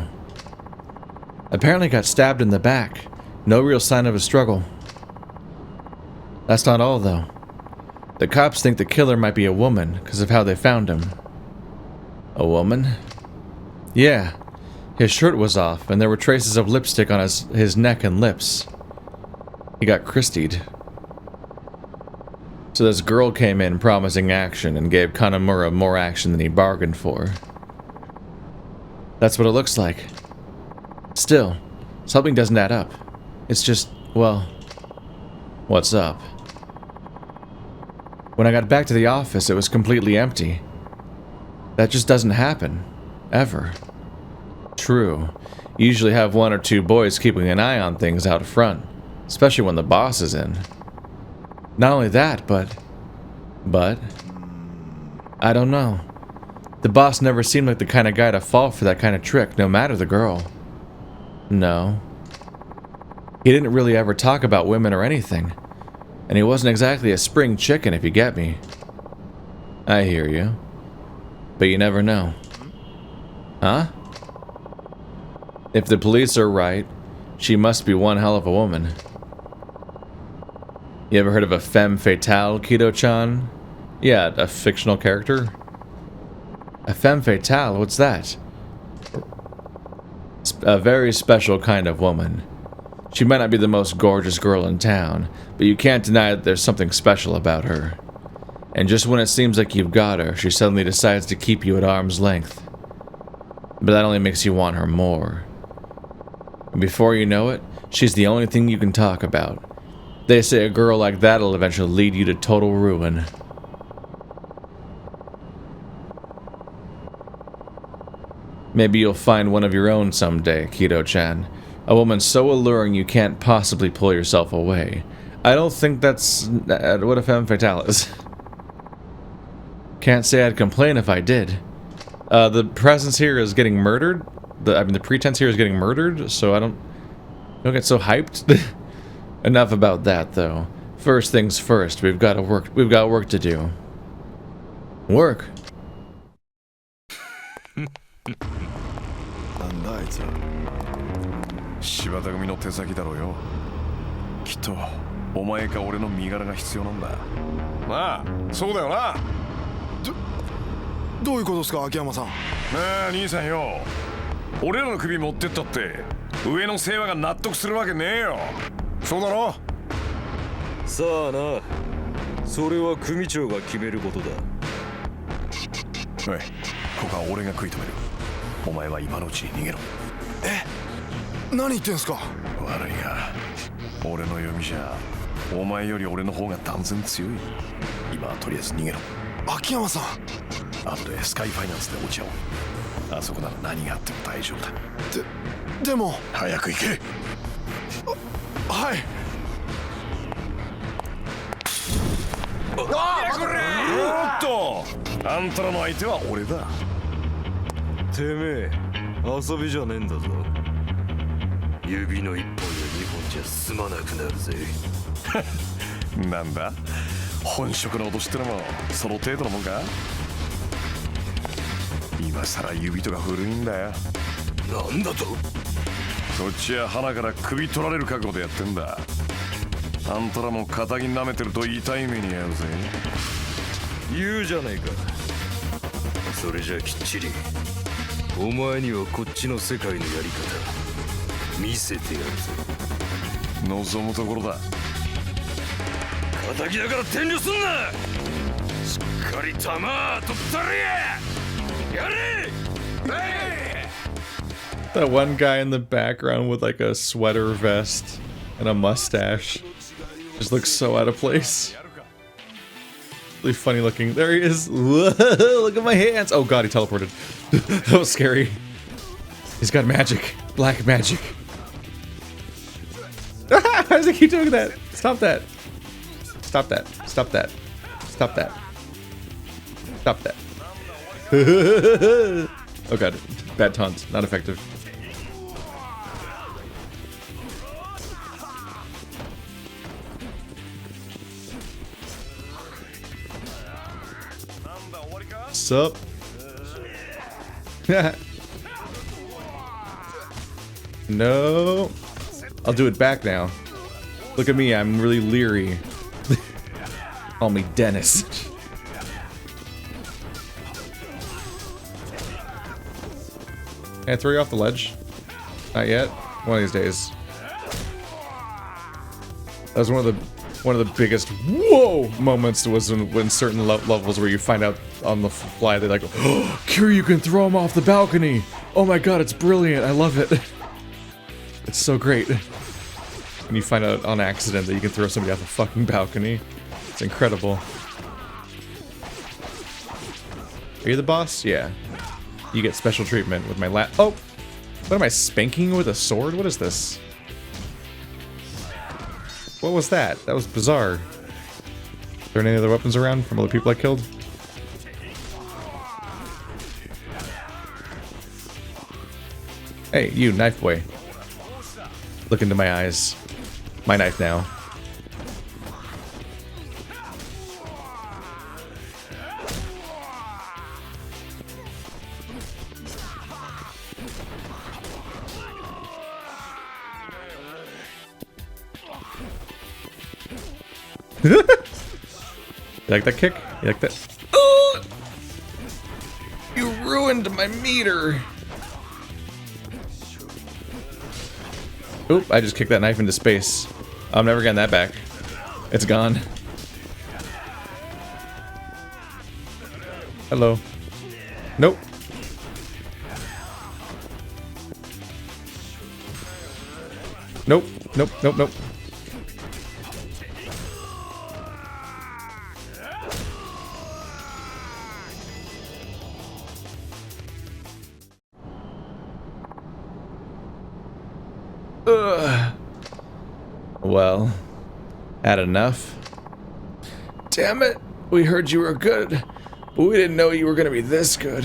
Speaker 1: Apparently got stabbed in the back. No real sign of a struggle. That's not all, though. The cops think the killer might be a woman because of how they found him. A woman? Yeah. His shirt was off, and there were traces of lipstick on his neck and lips. He got christied. So this girl came in promising action and gave Kanemura more action than he bargained for. That's what it looks like. Still, something doesn't add up. It's just, well, what's up? When I got back to the office, it was completely empty. That just doesn't happen. Ever. True. You usually have 1 or 2 boys keeping an eye on things out front, especially when the boss is in. Not only that, but I don't know. The boss never seemed like the kind of guy to fall for that kind of trick, no matter the girl. No. He didn't really ever talk about women or anything. And he wasn't exactly a spring chicken, if you get me. I hear you. But you never know. Huh? If the police are right, she must be one hell of a woman. You ever heard of a femme fatale, Kido-chan? Yeah, a fictional character? A femme fatale? What's that? A very special kind of woman. She might not be the most gorgeous girl in town, but you can't deny that there's something special about her. And just when it seems like you've got her, she suddenly decides to keep you at arm's length. But that only makes you want her more. And before you know it, she's the only thing you can talk about. They say a girl like that'll eventually lead you to total ruin. Maybe you'll find one of your own someday, Kido-chan. A woman so alluring you can't possibly pull yourself away. I don't think that's what a femme fatale is. Can't say I'd complain if I did. The presence here is getting murdered. The pretense here is getting murdered, so I don't get so hyped. Enough about that, though. First things first, we've got work to do. Work?
Speaker 2: なんだあいつら。柴田組の手先だろうよ。きっとお前か俺の身柄が必要なんだ。まあ、そうだよな。どういうことですか、秋山さん。なあ、兄さんよ。俺らの首持ってったって上の世話が納得するわけねえよ。そうだろ。
Speaker 3: さあな、それは組長が決めることだ。
Speaker 2: おい、ここは俺が食い止める。お前は今のうちに逃げろ。
Speaker 4: 何言ってんすか。
Speaker 2: 悪いが俺の読みじゃお前より俺の方が断然強い。今はとりあえず逃げろ。
Speaker 4: 秋山さん。
Speaker 2: 後でスカイファイナンスで落ち合おう。あそこなら何があっても大丈夫だ。
Speaker 4: でも
Speaker 2: 早く行け。
Speaker 4: はい。
Speaker 2: おっと、あんたらの相手は俺だ。
Speaker 3: てめえ遊びじゃねえんだぞ。指の1本や2本じゃ済まなくなるぜ。
Speaker 2: なんだ、本職の脅しってのもその程度のもんか。今さら指とか古いんだよ。
Speaker 3: なんだと。
Speaker 2: こっちは鼻から首取られる覚悟でやってんだ。あんたらも肩に舐めてると痛い目に遭うぜ。
Speaker 3: 言うじゃねえか。それじゃきっちりお前にはこっちの世界のやり方見せてやるぜ。
Speaker 2: 望むところだ。
Speaker 3: 敵だから遠慮すんな。しっかり弾取ったれやれ。
Speaker 1: That one guy in the background with like a sweater vest and a mustache just looks so out of place. Really funny looking. There he is. Whoa, look at my hands. Oh god, he teleported. That was scary. He's got magic. Black magic. Why does he keep doing that? Stop that. Stop that. Stop that. Stop that. Stop that. Oh god. Bad taunt. Not effective. Sup? No. I'll do it back now. Look at me, I'm really leery. Call me Dennis. Can I throw you off the ledge? Not yet. One of these days. That was one of the biggest whoa moments was when certain levels where you find out on the fly they're like, oh, Kiryu can throw him off the balcony. Oh my god, it's brilliant. I love it. It's so great. When you find out on accident that you can throw somebody off the fucking balcony. It's incredible. Are you the boss? Yeah. You get special treatment with my oh! What am I, spanking with a sword? What is this? What was that? That was bizarre. Are there any other weapons around from all the people I killed? Hey, you, knife boy. Look into my eyes. My knife now. You like that kick? You like that? Oh! You ruined my meter! Oop, I just kicked that knife into space. I'm never getting that back. It's gone. Hello. Nope. Nope, nope, nope, nope. Well, had enough? Damn it, we heard you were good, but we didn't know you were gonna be this good.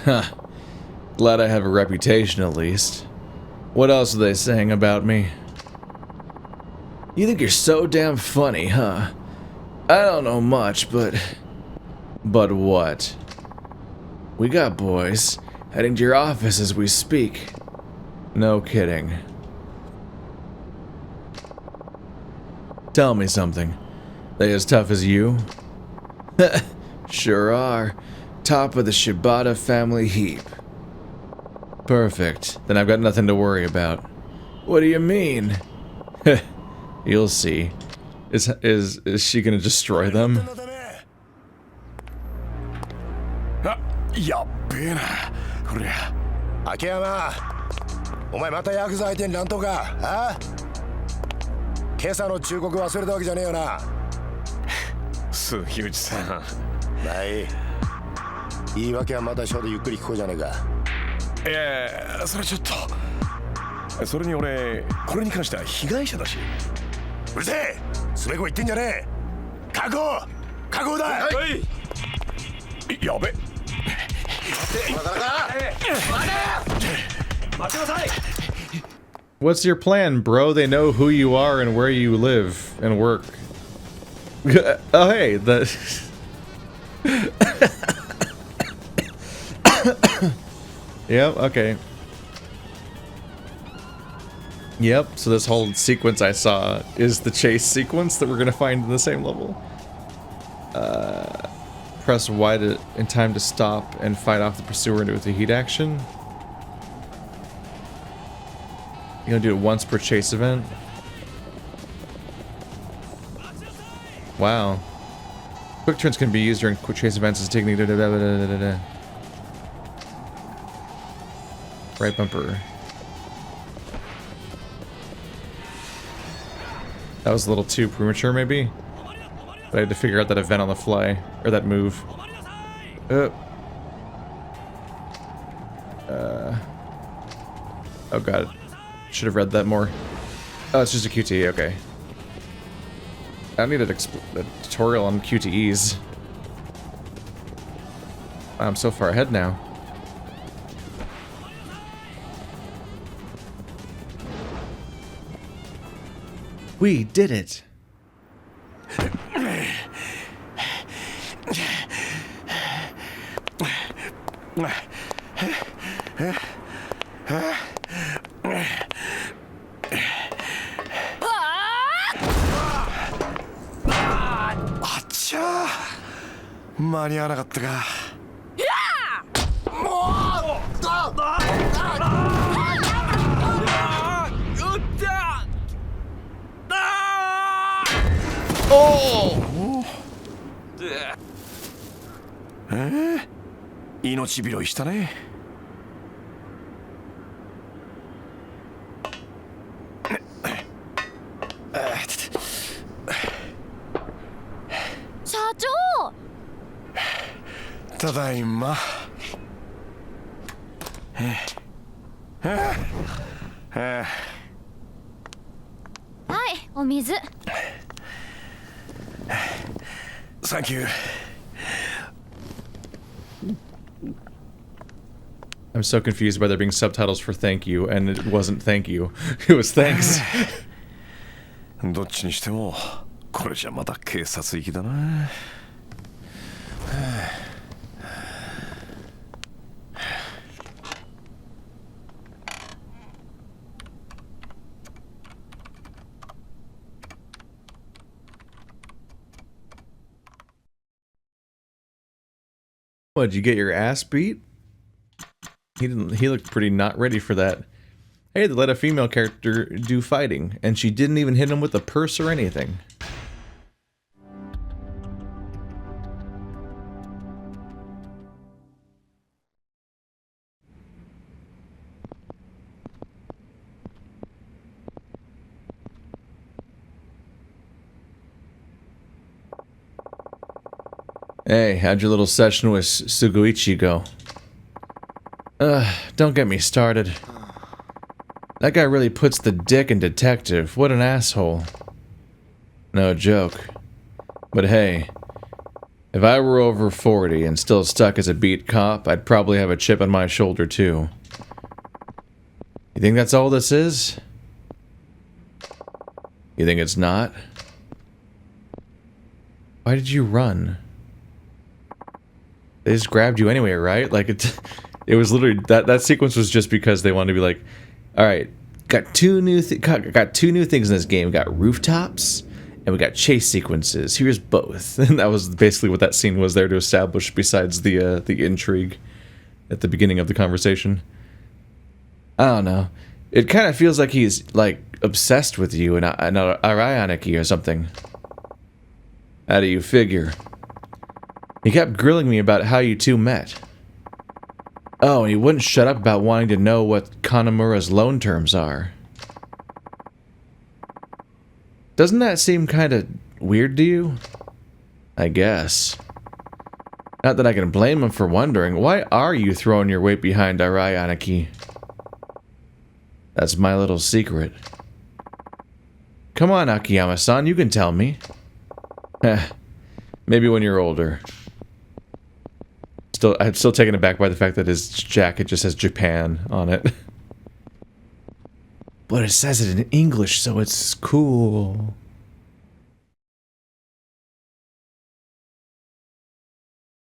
Speaker 1: Huh. Glad I have a reputation at least. What else are they saying about me? You think you're so damn funny, huh? I don't know much, but... But what? We got boys heading to your office as we speak. No kidding. Tell me something. They as tough as you? Sure are. Top of the Shibata family heap. Perfect. Then I've got nothing to worry about. What do you mean? You'll see. Is she gonna destroy them?
Speaker 2: あ、やっべえな。こりゃ。
Speaker 5: 秋山、お前またヤクザ相手に乱闘か？あ？今朝の忠告忘れたわけじゃねえよな。
Speaker 2: 杉内さん。
Speaker 5: ない。言い訳はまた署でゆっくり聞こうじゃねえか。
Speaker 2: それちょっと。それに俺、これに関しては被害者だし。
Speaker 5: うるせえ！詰め子言ってんじゃねえ！確保！確保だ！はい！
Speaker 2: やべ。
Speaker 1: What's your plan, bro? They know who you are and where you live and work. Oh, hey, the... Yep, okay. Yep, so this whole sequence I saw is the chase sequence that we're gonna find in the same level. Press Y in time to stop and fight off the pursuer with a heat action. You gonna do it once per chase event? Wow. Quick turns can be used during quick chase events as taking the right bumper. That was a little too premature, maybe? But I had to figure out that event on the fly. Or that move. Oh god. Should have read that more. Oh, it's just a QTE, okay. I need a tutorial on QTEs. I'm so far ahead now. We did it!
Speaker 2: Achcha! 間に合わなかったか。命拾いしたね。
Speaker 6: 社長。
Speaker 2: ただいま。
Speaker 6: はい、お水。
Speaker 2: サンキュー。
Speaker 1: I'm so confused by there being subtitles for thank you, and it wasn't thank you. It was thanks.
Speaker 2: どっちにしても、これじゃまた警察行きだな。
Speaker 1: What, did you get your ass beat? He looked pretty not ready for that. Hey, they let a female character do fighting, and she didn't even hit him with a purse or anything. Hey, how'd your little session with Suguichi go? Don't get me started. That guy really puts the dick in detective. What an asshole. No joke. But hey, if I were over 40 and still stuck as a beat cop, I'd probably have a chip on my shoulder too. You think that's all this is? You think it's not? Why did you run? They just grabbed you anyway, right? Like, it was literally, that sequence was just because they wanted to be like, alright, got two new things in this game. We got rooftops, and we got chase sequences. Here's both. And that was basically what that scene was there to establish, besides the intrigue at the beginning of the conversation. I don't know. It kind of feels like he's, like, obsessed with you and Arayanaki or something. How do you figure? He kept grilling me about how you two met. Oh, and he wouldn't shut up about wanting to know what Kanemura's loan terms are. Doesn't that seem kind of weird to you? I guess. Not that I can blame him for wondering. Why are you throwing your weight behind Arayanaki? That's my little secret. Come on, Akiyama-san, you can tell me. Maybe when you're older. I'm still taken aback by the fact that his jacket just says Japan on it. But it says it in English, so it's cool.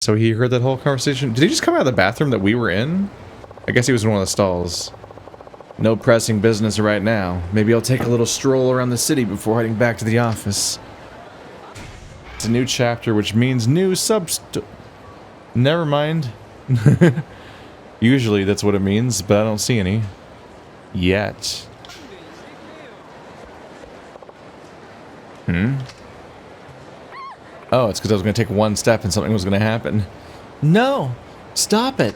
Speaker 1: So he heard that whole conversation? Did he just come out of the bathroom that we were in? I guess he was in one of the stalls. No pressing business right now. Maybe I'll take a little stroll around the city before heading back to the office. It's a new chapter, which means new Never mind. Usually that's what it means, but I don't see any. Yet. Oh, it's because I was going to take one step and something was going to happen. No! Stop it!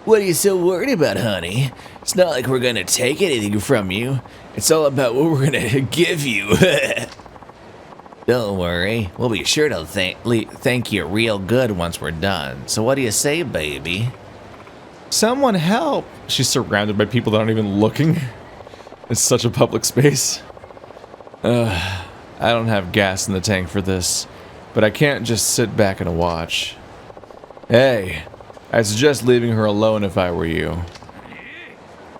Speaker 1: What are you so worried about, honey? It's not like we're going to take anything from you. It's all about what we're going to give you. Don't worry. We'll be sure to thank you real good once we're done. So what do you say, baby? Someone help! She's surrounded by people that aren't even looking. It's such a public space. I don't have gas in the tank for this, but I can't just sit back and watch. Hey, I'd suggest leaving her alone if I were you.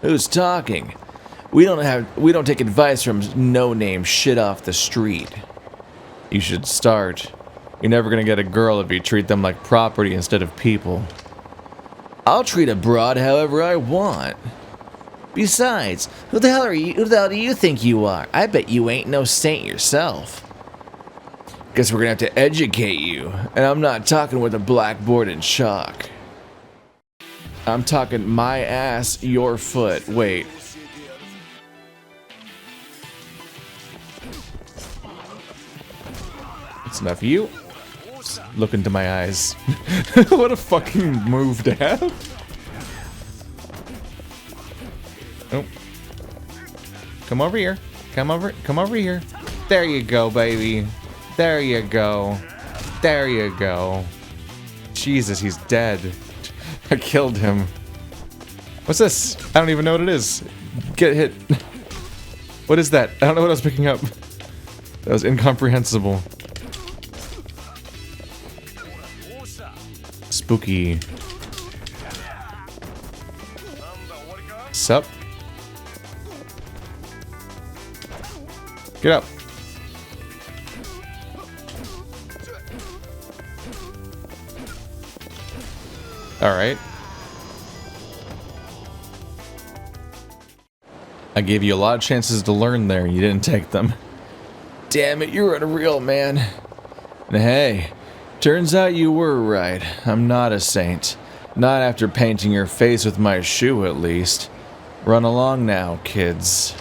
Speaker 1: Who's talking? We don't take advice from no-name shit off the street. You should start. You're never gonna get a girl if you treat them like property instead of people. I'll treat a broad however I want. Besides, who the hell do you think you are? I bet you ain't no saint yourself. Guess we're gonna have to educate you, and I'm not talking with a blackboard and chalk. I'm talking my ass, your foot. Wait. That's enough of you. Look into my eyes. What a fucking move to have. Oh. Come over here. Come over here. There you go, baby. There you go. There you go. Jesus, he's dead. I killed him. What's this? I don't even know what it is. Get hit. What is that? I don't know what I was picking up. That was incomprehensible. Spooky. Sup? Get up. Alright. I gave you a lot of chances to learn there, and you didn't take them. Damn it, you're unreal, man. And hey, turns out you were right. I'm not a saint. Not after painting your face with my shoe, at least. Run along now, kids.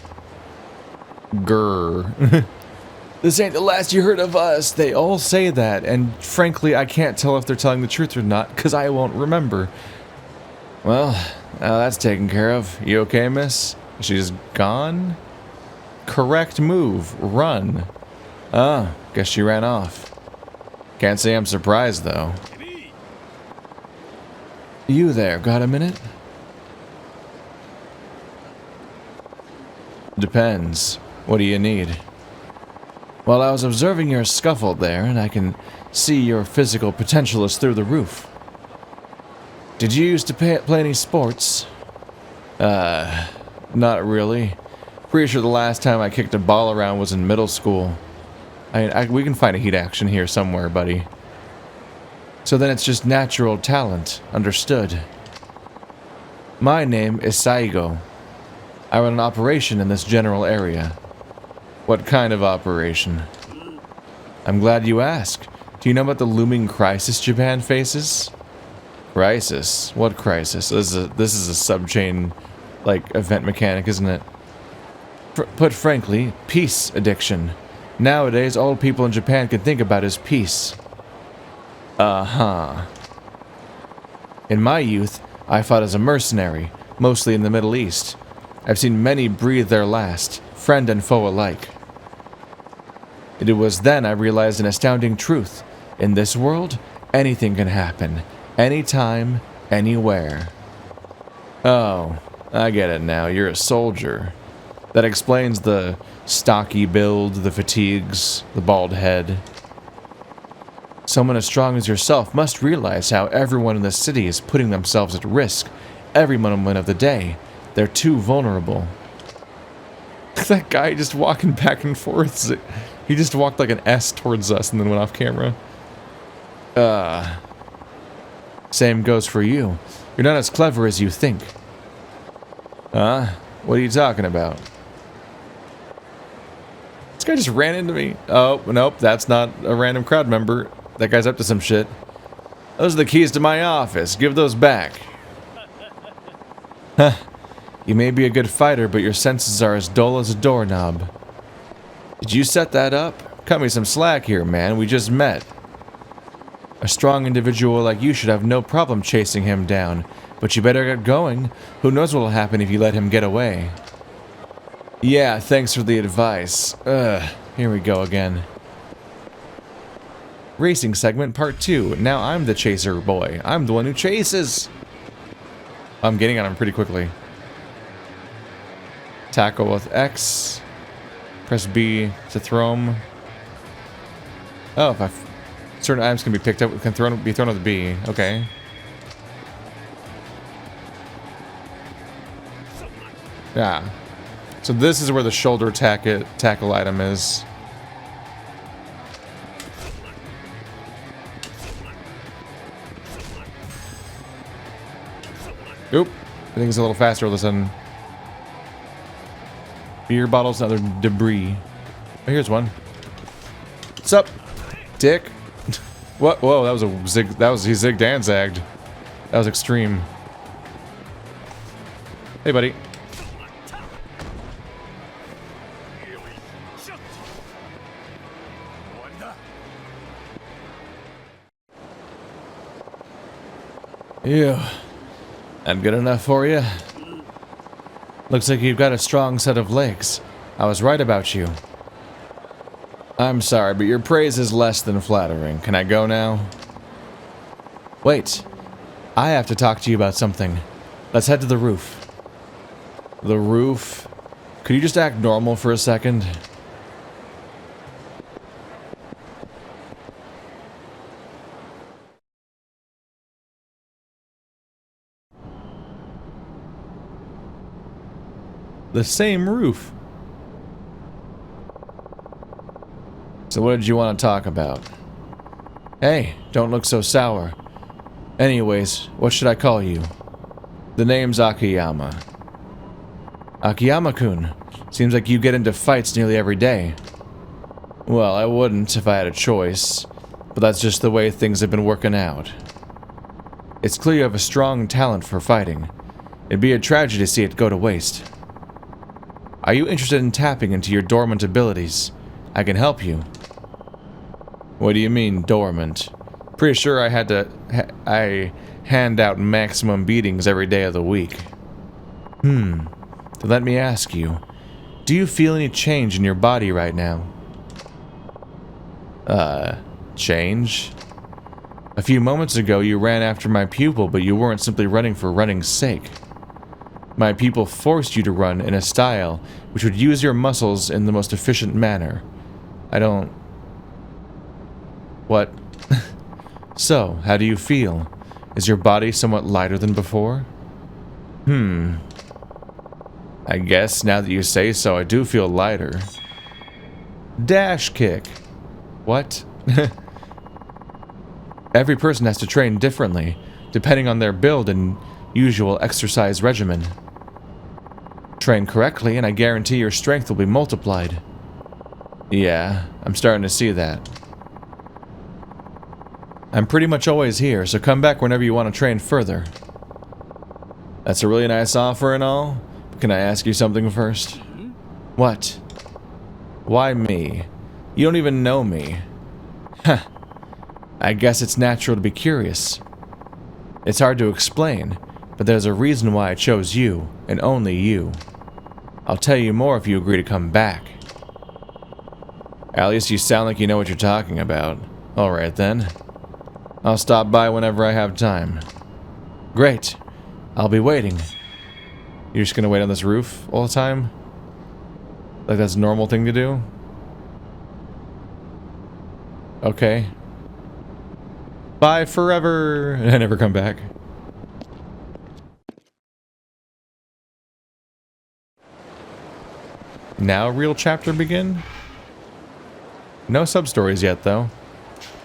Speaker 1: Grr. This ain't the last you heard of us. They all say that, and frankly, I can't tell if they're telling the truth or not, because I won't remember. Well, now that's taken care of. You okay, miss? She's gone? Correct move. Run. Ah, guess she ran off. Can't say I'm surprised, though. You there, got a minute? Depends. What do you need? Well, I was observing your scuffle there, and I can see your physical potential is through the roof. Did you used to play any sports? Not really. Pretty sure the last time I kicked a ball around was in middle school. We can find a heat action here somewhere, buddy. So then it's just natural talent. Understood. My name is Saigo. I run an operation in this general area. What kind of operation? I'm glad you asked. Do you know about the looming crisis Japan faces? Crisis? What crisis? This is a sub-chain, like, event mechanic, isn't it? Put frankly, peace addiction. Nowadays, all people in Japan can think about is peace. Uh-huh. In my youth, I fought as a mercenary, mostly in the Middle East. I've seen many breathe their last, friend and foe alike. It was then I realized an astounding truth. In this world, anything can happen. Anytime, anywhere. Oh, I get it now. You're a soldier. That explains the stocky build, the fatigues, the bald head. Someone as strong as yourself must realize how everyone in the city is putting themselves at risk every moment of the day. They're too vulnerable. That guy just walking back and forth. He just walked like an S towards us and then went off camera. Same goes for you. You're not as clever as you think. Huh? What are you talking about? This guy just ran into me. Oh, nope, that's not a random crowd member. That guy's up to some shit. Those are the keys to my office. Give those back. Huh. You may be a good fighter, but your senses are as dull as a doorknob. Did you set that up? Cut me some slack here, man. We just met. A strong individual like you should have no problem chasing him down, but you better get going. Who knows what'll happen if you let him get away. Yeah, thanks for the advice. Here we go again. Racing segment part 2. Now I'm the chaser boy. I'm the one who chases. I'm getting on him pretty quickly. Tackle with X. Press B to throw him. Oh, if certain items can be picked up, can be thrown with B. Okay. Yeah. So this is where the shoulder tackle item is. Oop. I think it's a little faster all of a sudden. Beer bottles and other debris. Oh, here's one. What's up, dick? What? Whoa, that was a zig. He zigged and zagged. That was extreme. Hey, buddy. Ew. Not good enough for you? Looks like you've got a strong set of legs. I was right about you. I'm sorry, but your praise is less than flattering. Can I go now? Wait. I have to talk to you about something. Let's head to the roof. The roof? Could you just act normal for a second? The same roof. So what did you want to talk about? Hey, don't look so sour. Anyways, what should I call you? The name's Akiyama. Akiyama-kun. Seems like you get into fights nearly every day. Well, I wouldn't if I had a choice, but that's just the way things have been working out. It's clear you have a strong talent for fighting. It'd be a tragedy to see it go to waste. Are you interested in tapping into your dormant abilities? I can help you. What do you mean, dormant? Pretty sure I hand out maximum beatings every day of the week. Then let me ask you, do you feel any change in your body right now? Change? A few moments ago you ran after my pupil, but you weren't simply running for running's sake. My pupil forced you to run in a style which would use your muscles in the most efficient manner. I don't... What? So, how do you feel? Is your body somewhat lighter than before? I guess, now that you say so, I do feel lighter. Dash kick. What? Every person has to train differently, depending on their build and usual exercise regimen. Train correctly, and I guarantee your strength will be multiplied. Yeah, I'm starting to see that. I'm pretty much always here, so come back whenever you want to train further. That's a really nice offer and all. But can I ask you something first? What? Why me? You don't even know me. Huh. I guess it's natural to be curious. It's hard to explain, but there's a reason why I chose you, and only you. I'll tell you more if you agree to come back. At least you sound like you know what you're talking about. Alright then. I'll stop by whenever I have time. Great. I'll be waiting. You're just gonna wait on this roof all the time? Like that's a normal thing to do? Okay. Bye forever! And I never come back. Now real chapter begin? No sub-stories yet, though.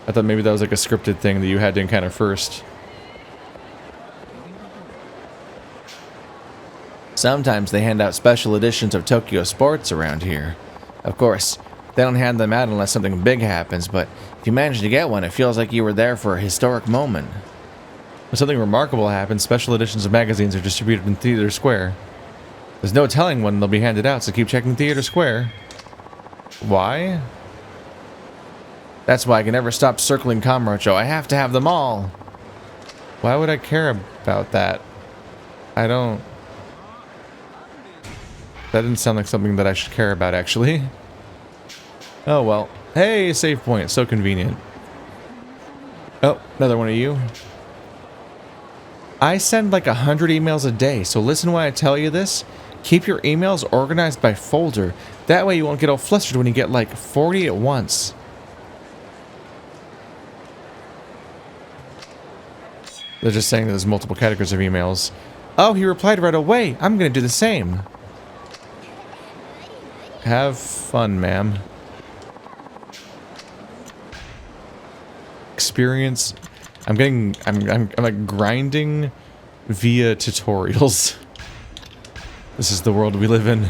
Speaker 1: I thought maybe that was like a scripted thing that you had to encounter first. Sometimes they hand out special editions of Tokyo Sports around here. Of course, they don't hand them out unless something big happens, but if you manage to get one, it feels like you were there for a historic moment. When something remarkable happens, special editions of magazines are distributed in Theater Square. There's no telling when they'll be handed out, so keep checking Theater Square. Why? That's why I can never stop circling Kamurocho. I have to have them all. Why would I care about that? I don't... That didn't sound like something that I should care about, actually. Oh, well. Hey, save point. So convenient. Oh, another one of you. I send like 100 emails a day, so listen when I tell you this. Keep your emails organized by folder. That way you won't get all flustered when you get like 40 at once. They're just saying there's multiple categories of emails. Oh, he replied right away. I'm gonna do the same. Have fun, ma'am. Experience. I'm like grinding via tutorials. This is the world we live in.